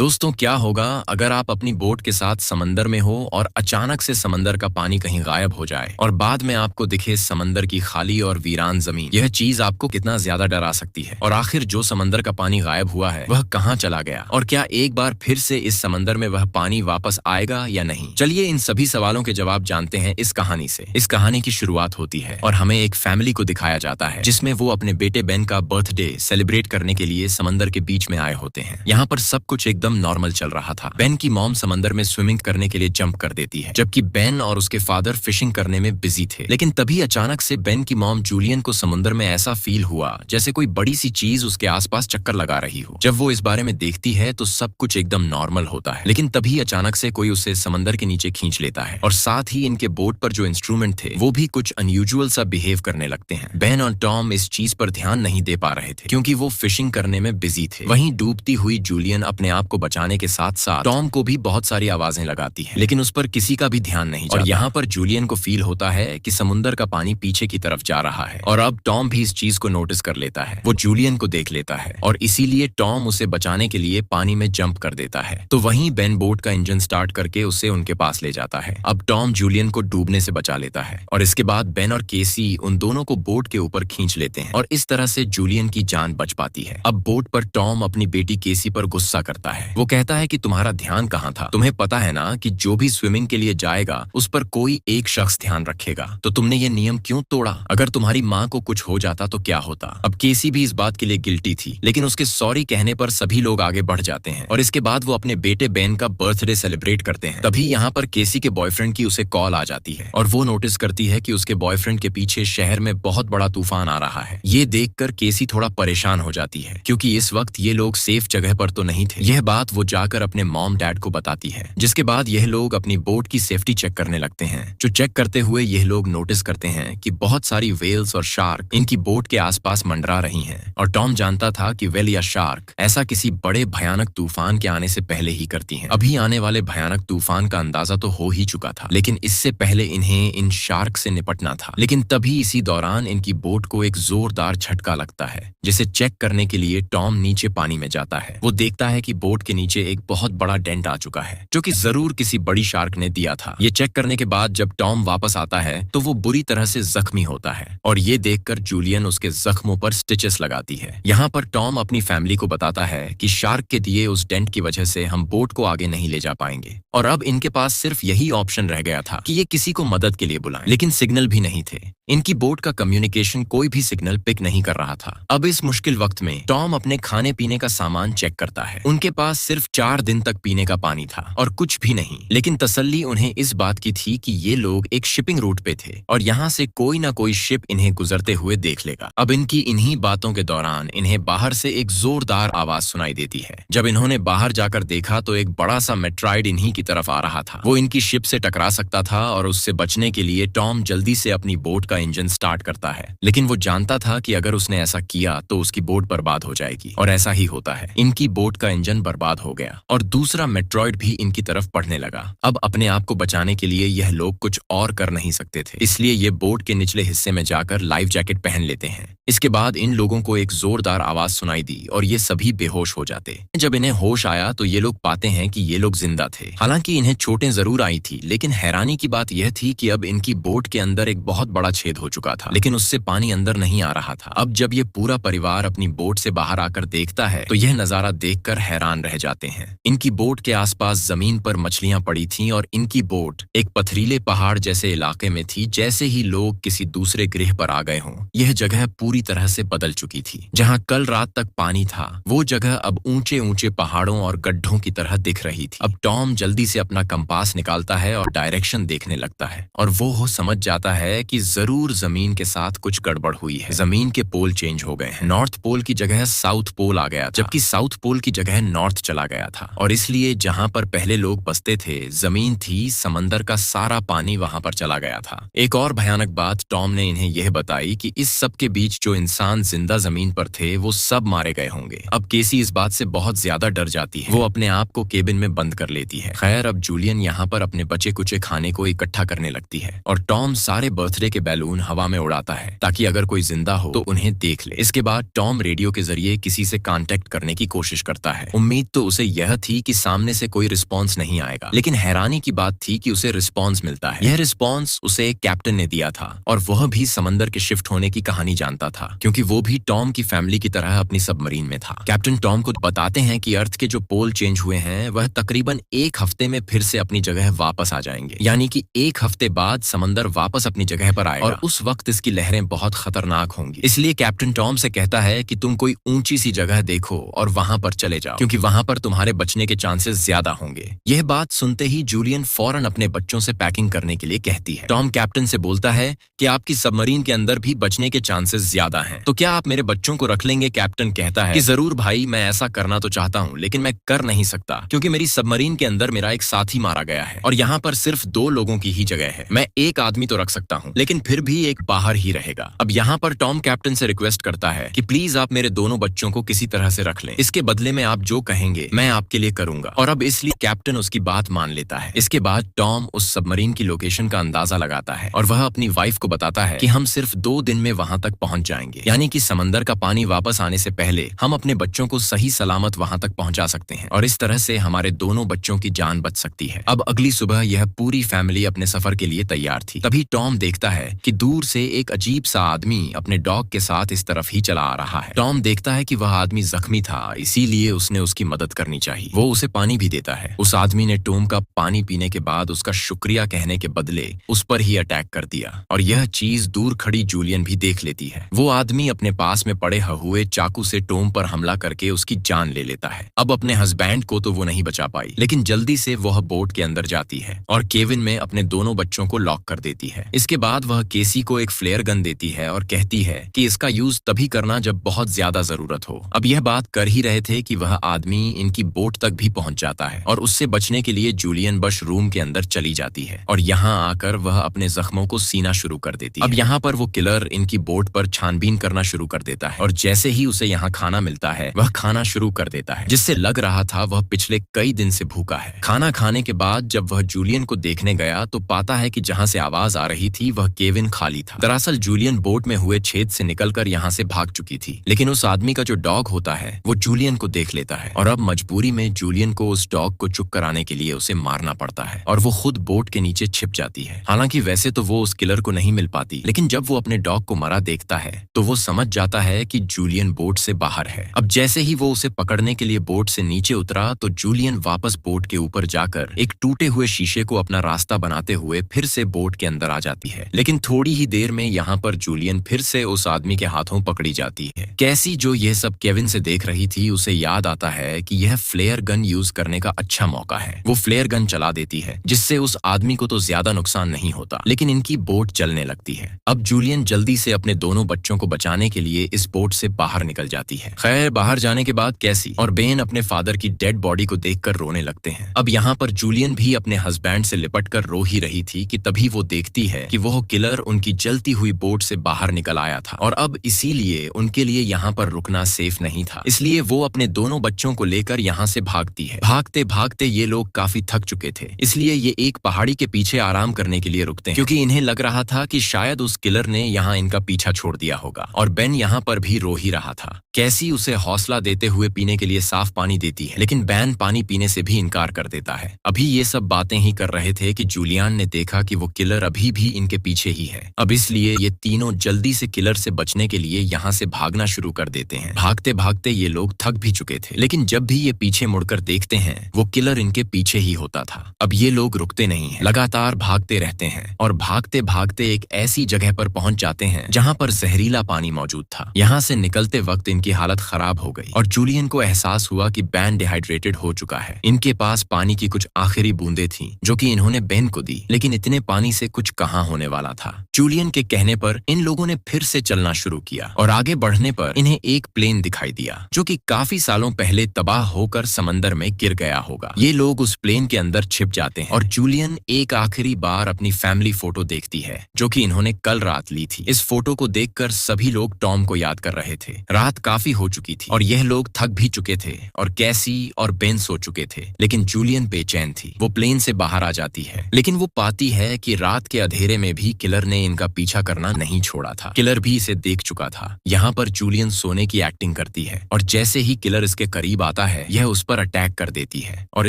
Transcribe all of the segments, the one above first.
दोस्तों, क्या होगा अगर आप अपनी बोट के साथ समंदर में हो और अचानक से समंदर का पानी कहीं गायब हो जाए और बाद में आपको दिखे समंदर की खाली और वीरान जमीन। यह चीज आपको कितना ज्यादा डरा सकती है। और आखिर जो समंदर का पानी गायब हुआ है वह कहाँ चला गया, और क्या एक बार फिर से इस समंदर में वह पानी वापस आएगा या नहीं? चलिए इन सभी सवालों के जवाब जानते हैं इस कहानी से। इस कहानी की शुरुआत होती है और हमें एक फैमिली को दिखाया जाता है जिसमें वो अपने बेटे बेन का बर्थडे सेलिब्रेट करने के लिए समंदर के बीच में आए होते हैं। यहाँ पर सब कुछ एकदम नॉर्मल चल रहा था। बेन की मॉम समंदर में स्विमिंग करने के लिए जंप कर देती है, जबकि बेन और उसके फादर फिशिंग करने में बिजी थे। लेकिन तभी अचानक से बेन की मॉम जूलियन को समुद्र में ऐसा फील हुआ जैसे कोई बड़ी सी चीज उसके आसपास चक्कर लगा रही हो। जब वो इस बारे में देखती है तो सब कुछ एकदम नॉर्मल होता है, लेकिन तभी अचानक से कोई उसे समंदर के नीचे खींच लेता है और साथ ही इनके बोट पर जो इंस्ट्रूमेंट थे वो भी कुछ अनयूजुअल सा बिहेव करने लगते हैं। बेन और टॉम इस चीज पर ध्यान नहीं दे पा रहे थे क्योंकि वो फिशिंग करने में बिजी थे। वहीं डूबती हुई जूलियन अपने आप को बचाने के साथ साथ टॉम को भी बहुत सारी आवाजें लगाती है, लेकिन उस पर किसी का भी ध्यान नहीं जाता। और यहाँ पर जूलियन को फील होता है कि समुंदर का पानी पीछे की तरफ जा रहा है और अब टॉम भी इस चीज को नोटिस कर लेता है। वो जूलियन को देख लेता है और इसीलिए टॉम उसे बचाने के लिए पानी में जंप कर देता है। तो वहीं बेन बोट का इंजन स्टार्ट करके उसे उनके पास ले जाता है। अब टॉम जूलियन को डूबने से बचा लेता है और इसके बाद बेन और केसी उन दोनों को बोट के ऊपर खींच लेते हैं और इस तरह से जूलियन की जान बच पाती है। अब बोट पर टॉम अपनी बेटी केसी पर गुस्सा करता है। वो कहता है कि तुम्हारा ध्यान कहाँ था? तुम्हें पता है ना कि जो भी स्विमिंग के लिए जाएगा उस पर कोई एक शख्स ध्यान रखेगा, तो तुमने ये नियम क्यों तोड़ा? अगर तुम्हारी माँ को कुछ हो जाता तो क्या होता? अब केसी भी इस बात के लिए गिल्टी थी, लेकिन उसके सॉरी कहने पर सभी लोग आगे बढ़ जाते हैं और इसके बाद वो अपने बेटे बेन का बर्थडे सेलिब्रेट करते हैं। तभी यहाँ पर केसी के बॉयफ्रेंड की उसे कॉल आ जाती है और वो नोटिस करती है कि उसके बॉयफ्रेंड के पीछे शहर में बहुत बड़ा तूफान आ रहा है। ये देखकर केसी थोड़ा परेशान हो जाती है क्योंकि इस वक्त ये लोग सेफ जगह पर तो नहीं थे। यह बात वो जाकर अपने मॉम डैड को बताती है, जिसके बाद यह लोग अपनी बोट की सेफ्टी चेक करने लगते हैं। जो चेक करते हुए यह लोग नोटिस करते हैं कि बहुत सारी वेल्स और शार्क इनकी बोट के आसपास मंडरा रही हैं। और टॉम जानता था कि वेल या शार्क ऐसा किसी बड़े भयानक तूफान के आने से पहले ही करती हैं। अभी आने वाले भयानक तूफान का अंदाजा तो हो ही चुका था, लेकिन इससे पहले इन्हें इन शार्क से निपटना था। लेकिन तभी इसी दौरान इनकी बोट को एक जोरदार झटका लगता है, जिसे चेक करने के लिए टॉम नीचे पानी में जाता है। वो देखता है कि बोट के नीचे एक बहुत बड़ा डेंट आ चुका है, जो कि जरूर किसी बड़ी शार्क ने दिया था। ये चेक करने के बाद जब टॉम वापस आता है तो वो बुरी तरह से जख्मी होता है और ये देखकर जूलियन उसके जख्मों पर स्टिचेस लगाती है। यहाँ पर टॉम अपनी फैमिली को बताता है कि शार्क के दिए उस डेंट की वजह से हम बोट को आगे नहीं ले जा पाएंगे और अब इनके पास सिर्फ यही ऑप्शन रह गया था कि ये किसी को मदद के लिए बुलाएं, लेकिन सिग्नल भी नहीं थे। इनकी बोट का कम्युनिकेशन कोई भी सिग्नल पिक नहीं कर रहा था। अब इस मुश्किल वक्त में टॉम अपने खाने पीने का सामान चेक करता है। उनके पास सिर्फ 4 दिन तक पीने का पानी था और कुछ भी नहीं, लेकिन तसल्ली उन्हें इस बात की थी कि ये लोग एक शिपिंग रूट पे थे और यहाँ से कोई ना कोई शिप इन्हें गुजरते हुए देख लेगा। अब इनकी इन्हीं बातों के दौरान इन्हें बाहर से एक जोरदार आवाज सुनाई देती है। जब इन्होंने बाहर जाकर देखा तो एक बड़ा सा मेट्रॉइड इन्हीं की तरफ आ रहा था। वो इनकी शिप से टकरा सकता था और उससे बचने के लिए टॉम जल्दी से अपनी बोट का इंजन स्टार्ट करता है, लेकिन वो जानता था कि अगर उसने ऐसा किया तो उसकी बोट बर्बाद हो जाएगी और ऐसा ही होता है। इनकी बोट का इंजन बर्बाद हो गया और दूसरा मेट्रॉइड भी इनकी तरफ बढ़ने लगा। अब अपने आप को बचाने के लिए यह लोग कुछ और कर नहीं सकते थे, इसलिए ये बोट के निचले हिस्से में जाकर लाइफ जैकेट पहन लेते हैं। इसके बाद इन लोगों को एक जोरदार आवाज सुनाई दी और ये सभी बेहोश हो जाते। जब इन्हें होश आया तो ये लोग पाते हैं कि ये लोग जिंदा थे। हालांकि इन्हें चोटें जरूर आई थी, लेकिन हैरानी की बात यह थी कि अब इनकी बोट के अंदर एक बहुत बड़ा छेद हो चुका था, लेकिन उससे पानी अंदर नहीं आ रहा था। अब जब ये पूरा परिवार अपनी बोट से बाहर आकर देखता है तो यह नजारा देखकर हैरान रह जाते हैं। इनकी बोट के आसपास जमीन पर मछलियां पड़ी थीं और इनकी बोट एक पथरीले पहाड़ जैसे इलाके में थी, जैसे ही लोग किसी दूसरे ग्रह पर आ गए हों। यह जगह पूरी तरह से बदल चुकी थी। जहां कल रात तक पानी था वो जगह अब ऊंचे ऊंचे पहाड़ों और गड्ढों की तरह दिख रही थी। अब टॉम जल्दी से अपना कंपास निकालता है और डायरेक्शन देखने लगता है और वो समझ जाता है कि जरूर जमीन के साथ कुछ गड़बड़ हुई है। जमीन के पोल चेंज हो गए हैं। नॉर्थ पोल की जगह साउथ पोल आ गया, जबकि साउथ पोल की जगह नॉर्थ चला गया था और इसलिए जहां पर पहले लोग बसते थे जमीन थी, समंदर का सारा पानी वहां पर चला गया था। एक और भयानक बात टॉम ने इन्हें यह बताई कि इस सब के बीच जो इंसान जिंदा जमीन पर थे वो सब मारे गए होंगे। अब केसी इस बात से बहुत ज्यादा डर जाती है। वो अपने आप को केबिन में बंद कर लेती है। खैर, अब जूलियन यहाँ पर अपने बचे कुचे खाने को इकट्ठा करने लगती है और टॉम सारे बर्थडे के बैलून हवा में उड़ाता है ताकि अगर कोई जिंदा हो तो उन्हें देख ले। इसके बाद टॉम रेडियो के जरिए किसी से कांटेक्ट करने की कोशिश करता है। उम्मीद तो उसे यह थी कि सामने से कोई रिस्पॉन्स नहीं आएगा, लेकिन हैरानी की बात थी कि उसे रिस्पॉन्स मिलता है। यह रिस्पॉन्स उसे एक कैप्टन ने दिया था और वह भी समंदर के शिफ्ट होने की कहानी जानता था, क्योंकि वो भी टॉम की फैमिली की तरह अपनी सबमरीन में था। कैप्टन टॉम को बताते हैं कि अर्थ के जो पोल चेंज हुए हैं वह तकरीबन एक हफ्ते में फिर से अपनी जगह वापस आ जाएंगे, यानी कि एक हफ्ते बाद समंदर वापस अपनी जगह पर आएगा और उस वक्त इसकी लहरें बहुत खतरनाक होंगी। इसलिए कैप्टन टॉम से कहता है कि तुम कोई ऊंची सी जगह देखो और वहां पर चले जाओ, क्योंकि वहां पर तुम्हारे बचने के चांसेस ज्यादा होंगे। यह बात सुनते ही जूलियन फौरन अपने बच्चों से पैकिंग करने के लिए कहती है। टॉम कैप्टन से बोलता है कि आपकी सबमरीन के अंदर भी बचने के चांसेस ज्यादा हैं, तो क्या आप मेरे बच्चों को रख लेंगे? कैप्टन कहता है कि जरूर भाई, मैं ऐसा करना तो चाहता हूँ, लेकिन मैं कर नहीं सकता क्योंकि मेरी सबमरीन के अंदर मेरा एक साथी मारा गया है और यहाँ पर सिर्फ 2 लोगों की ही जगह है। मैं एक आदमी तो रख सकता हूँ, लेकिन फिर भी एक बाहर ही रहेगा। अब यहाँ पर टॉम कैप्टन से रिक्वेस्ट करता है कि प्लीज आप मेरे दोनों बच्चों को किसी तरह से रख लें, इसके बदले में आप जो कहेंगे मैं आपके लिए करूंगा। और अब इसलिए कैप्टन उसकी बात मान लेता है। इसके बाद टॉम उस सबमरीन की लोकेशन का अंदाजा लगाता है और वह अपनी वाइफ को बताता है कि हम सिर्फ 2 दिन में वहां तक पहुंच जाएंगे, यानी कि समंदर का पानी वापस आने से पहले हम अपने बच्चों को सही सलामत वहां तक पहुंचा सकते हैं और इस तरह से हमारे दोनों बच्चों की जान बच सकती है। अब अगली सुबह यह पूरी फैमिली अपने सफर के लिए तैयार थी। तभी टॉम देखता है कि दूर से एक अजीब सा आदमी अपने डॉग के साथ इस तरफ ही चला आ रहा है। टॉम देखता है कि वह आदमी जख्मी था, इसीलिए उसने उसकी मदद करनी चाहिए। वो उसे पानी भी देता है। उस आदमी ने टॉम का पानी पीने के बाद उसका शुक्रिया कहने के बदले उस पर ही अटैक कर दिया और यह चीज दूर खड़ी जूलियन भी देख लेती है। वो आदमी अपने पास में पड़े हुए चाकू से टॉम पर हमला करके उसकी जान ले लेता है। अब अपने हस्बैंड को तो वो नहीं बचा पाई, लेकिन जल्दी से वह बोट के अंदर जाती है और केविन में अपने दोनों बच्चों को लॉक कर देती है। इसके बाद वह केसी को एक फ्लेयर गन देती है और कहती है कि इसका यूज तभी करना जब बहुत ज्यादा जरूरत हो। अब यह बात कर ही रहे थे कि वह आदमी इनकी बोट तक भी पहुंच जाता है और उससे बचने के लिए जूलियन बश रूम के अंदर चली जाती है और यहाँ आकर वह अपने जख्मों को सीना शुरू कर देती है। अब यहाँ पर वो किलर इनकी बोट पर छानबीन करना शुरू कर देता है और जैसे ही उसे यहाँ खाना मिलता है वह खाना शुरू कर देता है, जिससे लग रहा था वह पिछले कई दिन से भूखा है। खाना खाने के बाद जब वह जूलियन को देखने गया तो पाता है कि जहाँ से आवाज आ रही थी वह केविन खाली था। दरअसल जूलियन बोट में हुए छेद से निकलकर यहाँ से भाग चुकी थी, लेकिन उस आदमी का जो डॉग होता है वो जूलियन को देख लेता है और अब मजबूरी में जूलियन को उस डॉग को चुप कराने के लिए उसे मारना पड़ता है और वो खुद बोट के नीचे छिप जाती है। हालांकि वैसे तो वो उस किलर को नहीं मिल पाती, लेकिन जब वो अपने डॉग को मरा देखता है तो वो समझ जाता है कि जूलियन बोट से बाहर है। अब जैसे ही वो उसे पकड़ने के लिए बोट से नीचे उतरा तो जूलियन वापस बोट के ऊपर जाकर एक टूटे हुए शीशे को अपना रास्ता बनाते हुए फिर से बोट के अंदर आ जाती है। लेकिन थोड़ी ही देर में यहाँ पर जूलियन फिर से उस आदमी के हाथों पकड़ी जाती है। कैसी जो ये सब केविन से देख रही थी उसे याद आता है कि यह फ्लेयर गन यूज करने का अच्छा मौका है। वो फ्लेयर गन चला देती है जिससे उस आदमी को तो ज्यादा नुकसान नहीं होता, लेकिन इनकी बोट चलने लगती है। अब जूलियन जल्दी से अपने दोनों बच्चों को बचाने के लिए इस बोट से बाहर निकल जाती है। खैर, बाहर जाने के बाद कैसी और बेन अपने फादर की डेड बॉडी को देखकर रोने लगते हैं। अब यहाँ पर जूलियन भी अपने हस्बैंड से लिपटकर रो ही रही थी कि तभी वो देखती है कि वो किलर उनकी जलती हुई बोट से बाहर निकल आया था और अब इसीलिए उनके लिए यहाँ पर रुकना सेफ नहीं था। इसलिए वो अपने दोनों बच्चों को लेकर यहाँ से भागती है। भागते भागते ये लोग काफी थक चुके थे, इसलिए ये एक पहाड़ी के पीछे आराम करने के लिए रुकते हैं, क्योंकि इन्हें लग रहा था कि शायद उस किलर ने यहाँ इनका पीछा छोड़ दिया होगा। और बेन यहाँ पर भी रो ही रहा था। कैसी उसे हौसला देते हुए पीने के लिए साफ पानी देती है, लेकिन बेन पानी पीने से भी इनकार कर देता है। अभी ये सब बातें ही कर रहे थे कि जूलियन ने देखा कि वो किलर अभी भी इनके पीछे ही है। अब इसलिए ये तीनों जल्दी से किलर से बचने के लिए यहाँ से भागना शुरू कर देते हैं। भागते भागते ये लोग थक भी चुके थे, लेकिन जब भी ये पीछे मुड़कर देखते हैं वो किलर इनके पीछे ही होता था। अब ये लोग रुकते नहीं हैं, लगातार भागते रहते हैं और भागते भागते एक ऐसी जगह पर पहुंच जाते हैं जहां पर जहरीला पानी मौजूद था। यहां से निकलते वक्त इनकी हालत खराब हो गई और जूलियन को एहसास हुआ कि बेन डिहाइड्रेटेड हो चुका है। इनके पास पानी की कुछ आखिरी बूंदें थीं जो कि इन्होंने बेन को दी, लेकिन इतने पानी से कुछ कहां होने वाला था। जूलियन के कहने पर इन लोगों ने फिर से चलना शुरू किया और आगे बढ़ने पर इन्हें एक प्लेन दिखाई दिया जो कि काफी सालों पहले तबाह होकर समंदर में गिर गया होगा। ये लोग उस प्लेन के अंदर छिप जाते हैं और जूलियन एक आखिरी बार अपनी फैमिली फोटो देखती है जो कि इन्होंने कल रात ली थी। इस फोटो को देखकर सभी लोग टॉम को याद कर रहे थे। रात काफी हो चुकी थी और यह लोग थक भी चुके थे और कैसी और बेन सो चुके थे, लेकिन जूलियन बेचैन थी। वो प्लेन से बाहर आ जाती है, लेकिन वो पाती है कि रात के अंधेरे में भी किलर ने इनका पीछा करना नहीं छोड़ा था। किलर भी इसे देख चुका था। यहाँ पर जूलियन सोने की एक्टिंग करती है और जैसे ही किलर इसके करीब आता है यह उस पर अटैक कर देती है। और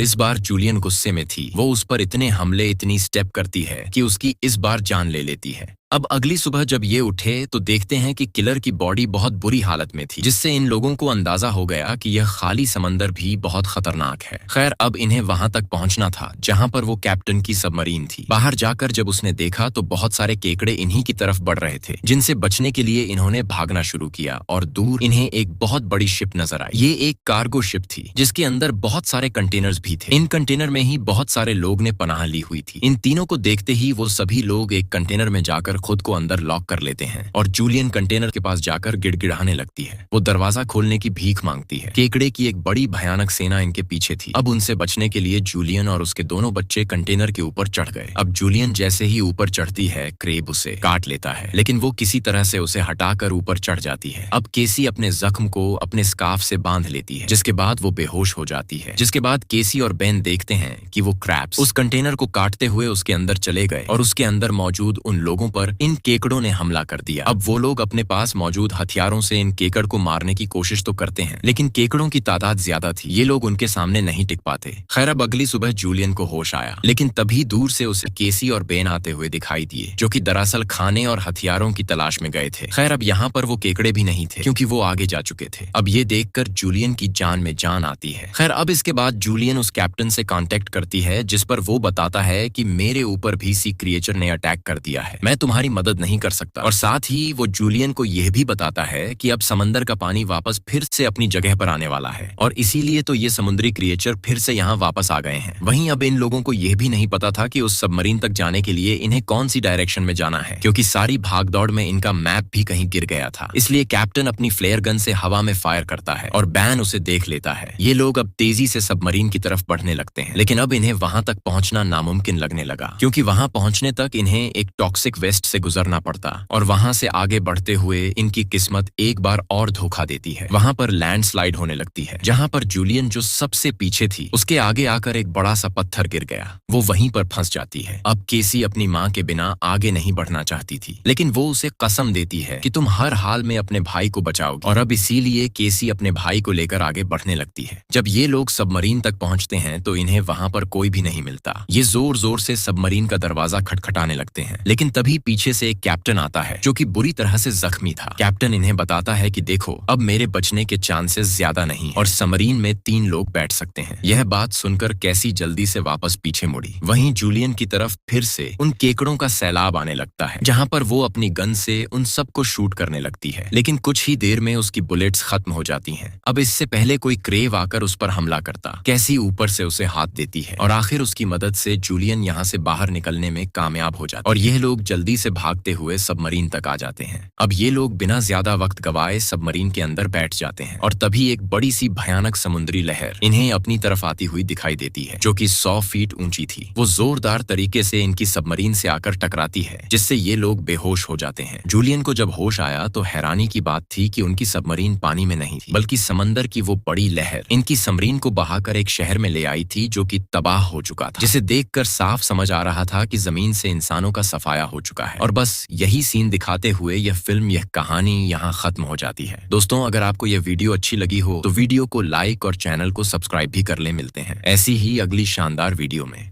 इस बार जूलियन गुस्से में थी। वो उस पर इतने हमले, इतनी स्टेप करती है कि उसकी इस बार जान ले लेती है। अब अगली सुबह जब ये उठे तो देखते हैं कि किलर की बॉडी बहुत बुरी हालत में थी, जिससे इन लोगों को अंदाजा हो गया कि यह खाली समंदर भी बहुत खतरनाक है। खैर, अब इन्हें वहां तक पहुंचना था जहां पर वो कैप्टन की सबमरीन थी। बाहर जाकर जब उसने देखा तो बहुत सारे केकड़े इन्हीं की तरफ बढ़ रहे थे, जिनसे बचने के लिए इन्होंने भागना शुरू किया और दूर इन्हें एक बहुत बड़ी शिप नजर आई। ये एक कार्गो शिप थी जिसके अंदर बहुत सारे कंटेनर्स भी थे। इन कंटेनर में ही बहुत सारे लोग ने पनाह ली हुई थी। इन तीनों को देखते ही वो सभी लोग एक कंटेनर में जाकर खुद को अंदर लॉक कर लेते हैं और जूलियन कंटेनर के पास जाकर गिड़गिड़ाने लगती है। वो दरवाजा खोलने की भीख मांगती है। केकड़े की एक बड़ी भयानक सेना इनके पीछे थी। अब उनसे बचने के लिए जूलियन और उसके दोनों बच्चे कंटेनर के ऊपर चढ़ गए। अब जूलियन जैसे ही ऊपर चढ़ती है, क्रेब उसे काट लेता है, लेकिन वो किसी तरह से उसे हटाकर ऊपर चढ़ जाती है। अब केसी अपने जख्म को अपने स्कार्फ से बांध लेती है, जिसके बाद वो बेहोश हो जाती है। जिसके बाद केसी और बेन देखते हैं कि वो क्रैब्स उस कंटेनर को काटते हुए उसके अंदर चले गए और उसके अंदर मौजूद उन लोगों पर इन केकड़ों ने हमला कर दिया। अब वो लोग अपने पास मौजूद हथियारों से इन केकड़ को मारने की कोशिश तो करते हैं, लेकिन केकड़ों की तादाद ज्यादा थी। ये लोग उनके सामने नहीं टिक पाते। खैर, अब अगली सुबह जूलियन को होश आया, लेकिन तभी दूर से उसे केसी और बेन आते हुए दिखाई दिए, जो कि दरअसल खाने और हथियारों की तलाश में गए थे। खैर, अब यहाँ पर वो केकड़े भी नहीं थे क्योंकि वो आगे जा चुके थे। अब ये देखकर जूलियन की जान में जान आती है। खैर, अब इसके बाद जूलियन उस कैप्टन से कांटेक्ट करती है, जिस पर वो बताता है कि मेरे ऊपर भी सी क्रिएचर ने अटैक कर दिया है, मैं तुम्हारी मदद नहीं कर सकता। और साथ ही वो जूलियन को यह भी बताता है कि अब समंदर का पानी वापस फिर से अपनी जगह पर आने वाला है और इसीलिए तो ये समुद्री क्रिएचर फिर से यहाँ वापस आ गए हैं। वहीं अब इन लोगों को यह भी नहीं पता था कि उस सबमरीन तक जाने के लिए इन्हें कौन सी डायरेक्शन में जाना है, क्योंकि सारी भागदौड़ में इनका मैप भी कहीं गिर गया था। इसलिए कैप्टन अपनी फ्लेयर गन से हवा में फायर करता है और बैन उसे देख लेता है। ये लोग अब तेजी से सबमरीन की तरफ बढ़ने लगते हैं, लेकिन अब इन्हें वहां तक पहुंचना नामुमकिन लगने लगा, क्योंकि वहां पहुंचने तक इन्हें एक टॉक्सिक वेस्ट से गुजरना पड़ता और वहां से आगे बढ़ते हुए इनकी किस्मत एक बार और धोखा देती है। वहां पर लैंडस्लाइड होने लगती है, जहां पर जूलियन जो सबसे पीछे थी उसके आगे आकर एक बड़ा सा पत्थर गिर गया। वो वहीं पर फंस जाती है। अब केसी अपनी माँ के बिना आगे नहीं बढ़ना चाहती थी, लेकिन वो उसे कसम देती है कि तुम हर हाल में अपने भाई को बचाओगी, और अब इसीलिए केसी अपने भाई को लेकर आगे बढ़ने लगती है। जब ये लोग सबमरीन तक पहुंचते हैं तो इन्हें वहां पर कोई भी नहीं मिलता। ये जोर जोर से सबमरीन का दरवाजा खटखटाने लगते हैं, लेकिन तभी पीछे से एक कैप्टन आता है जो कि बुरी तरह से जख्मी था। कैप्टन इन्हें बताता है कि देखो, अब मेरे बचने के चांसेस ज्यादा नहीं और सबमरीन में 3 लोग बैठ सकते हैं। यह बात सुनकर कैसी जल्दी से वापस पीछे मुड़ी। वहीं जूलियन की तरफ फिर से उन केकड़ों का सैलाब आने लगता है, जहां पर वो अपनी गन से उन सबको शूट करने लगती है, लेकिन कुछ ही देर में उसकी बुलेट्स खत्म हो जाती हैं। अब इससे पहले कोई क्रेव आकर उस पर हमला करता, कैसी ऊपर से उसे हाथ देती है और आखिर उसकी मदद से जूलियन यहाँ से बाहर निकलने में कामयाब हो जाता और यह लोग जल्दी से भागते हुए सबमरीन तक आ जाते हैं। अब ये लोग बिना ज्यादा वक्त गवाए सबमरीन के अंदर बैठ जाते हैं और तभी एक बड़ी सी भयानक समुद्री लहर इन्हें अपनी तरफ आती हुई दिखाई देती है, जो कि 100 फीट ऊंची थी। वो जोरदार तरीके से इनकी सबमरीन से आकर टकराती है, जिससे ये लोग बेहोश हो जाते हैं। जूलियन को जब होश आया तो हैरानी की बात थी कि उनकी सबमरीन पानी में नहीं थी, बल्कि समंदर की वो बड़ी लहर इनकी सबमरीन को बहाकर एक शहर में ले आई थी, जो कि तबाह हो चुका था, जिसे देखकर साफ समझ आ रहा था कि जमीन से इंसानों का सफाया हो चुका है। और बस यही सीन दिखाते हुए यह फिल्म, यह कहानी यहाँ खत्म हो जाती है। दोस्तों, अगर आपको यह वीडियो अच्छी लगी हो तो वीडियो को लाइक और चैनल को सब्सक्राइब भी कर ले। मिलते हैं ऐसी ही अगली शानदार वीडियो में।